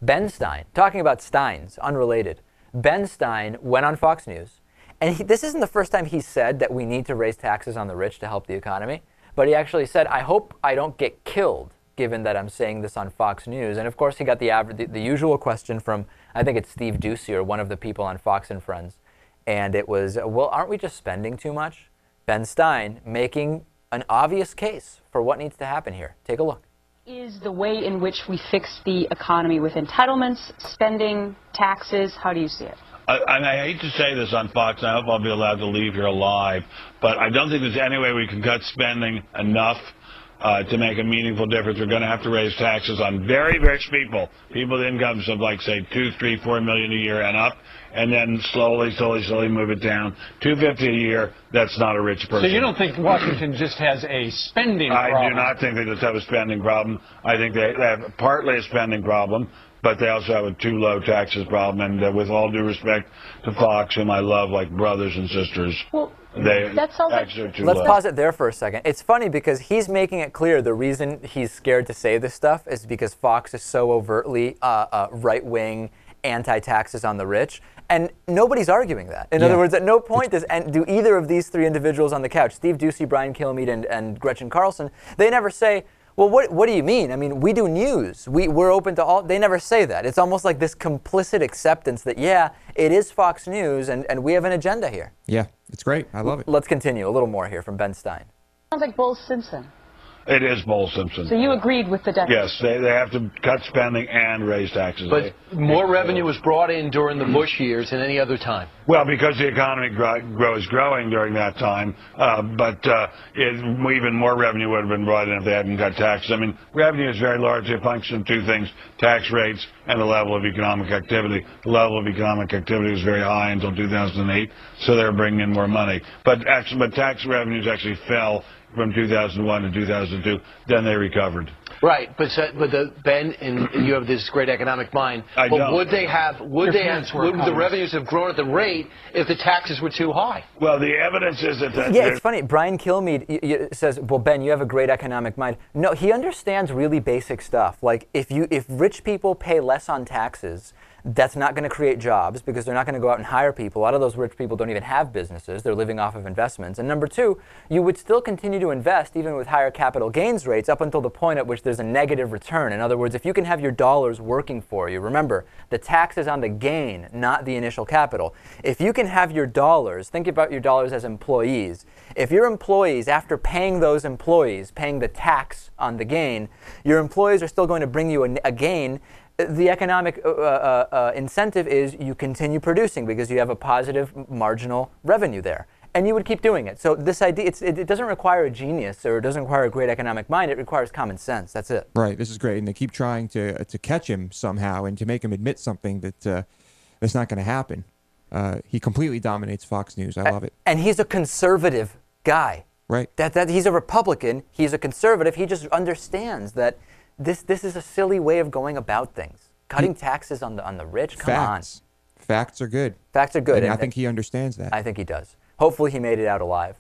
Ben Stein, talking about Steins, unrelated. Ben Stein went on Fox News, and this isn't the first time he said that we need to raise taxes on the rich to help the economy, but he actually said, I hope I don't get killed, given that I'm saying this on Fox News. And of course, he got the usual question from, I think it's Steve Doocy or one of the people on Fox and Friends. And it was, well, aren't we just spending too much? Ben Stein making an obvious case for what needs to happen here. Take a look. Is the way in which we fix the economy with entitlements, spending, taxes? How do you see it? I hate to say this on Fox, and I hope I'll be allowed to leave here alive, but I don't think there's any way we can cut spending enough to make a meaningful difference. We're going to have to raise taxes on very rich people with incomes of, like, say, $2, $3, $4 million a year and up, and then slowly move it down. $250 a year, that's not a rich person. So you don't think Washington just has a spending problem? I do not think they just have a spending problem. I think they have partly a spending problem, but they also have a too low taxes problem. And with all due respect to Fox, whom I love like brothers and sisters, well, that sounds like too Let's low. pause it there for a second. It's funny because he's making it clear the reason he's scared to say this stuff is because Fox is so overtly right-wing, anti-taxes on the rich. And nobody's arguing that. In other words, at no point do either of these three individuals on the couch, Steve Doocy, Brian Kilmeade, and Gretchen Carlson, they never say, well, what do you mean? I mean, we do news. We're open to all. They never say that. It's almost like this complicit acceptance that, yeah, it is Fox News, and we have an agenda here. Yeah, it's great. I love it. Let's continue. A little more here from Ben Stein. Sounds like Bull Simpson. It is Bull Simpson. So you agreed with the deficit? Yes, they have to cut spending and raise taxes. But more revenue was brought in during the Bush years than any other time. Well, because the economy was growing during that time, but even more revenue would have been brought in if they hadn't cut taxes. I mean, revenue is very largely a function of two things: tax rates and the level of economic activity. The level of economic activity was very high until 2008, so they were bringing in more money. But tax revenues actually fell from 2001 to 2002. Then they recovered. Right, but Ben, and you have this great economic mind. I but don't. would the revenues have grown at the rate if the taxes were too high? Well, the evidence is that. Yeah, it's funny. Brian Kilmeade says, "Well, Ben, you have a great economic mind." No, he understands really basic stuff. Like if rich people pay less on taxes, that's not going to create jobs because they're not going to go out and hire people. A lot of those rich people don't even have businesses. They're living off of investments. And number two, you would still continue to invest even with higher capital gains rates up until the point at which there's a negative return. In other words, if you can have your dollars working for you, remember, the tax is on the gain, not the initial capital. If you can have your dollars, think about your dollars as employees. If your employees, after paying those employees, paying the tax on the gain, your employees are still going to bring you a gain, the economic incentive is you continue producing because you have a positive marginal revenue there. And you would keep doing it. So this idea, it doesn't require a genius or it doesn't require a great economic mind. It requires common sense. That's it. Right. This is great. And they keep trying to catch him somehow and to make him admit something that's not going to happen. He completely dominates Fox News. I love it. And he's a conservative guy. Right. That he's a Republican. He's a conservative. He just understands that this is a silly way of going about things. Cutting taxes on the rich. Come on. Facts are good. Facts are good. And I think he understands that. I think he does. Hopefully he made it out alive.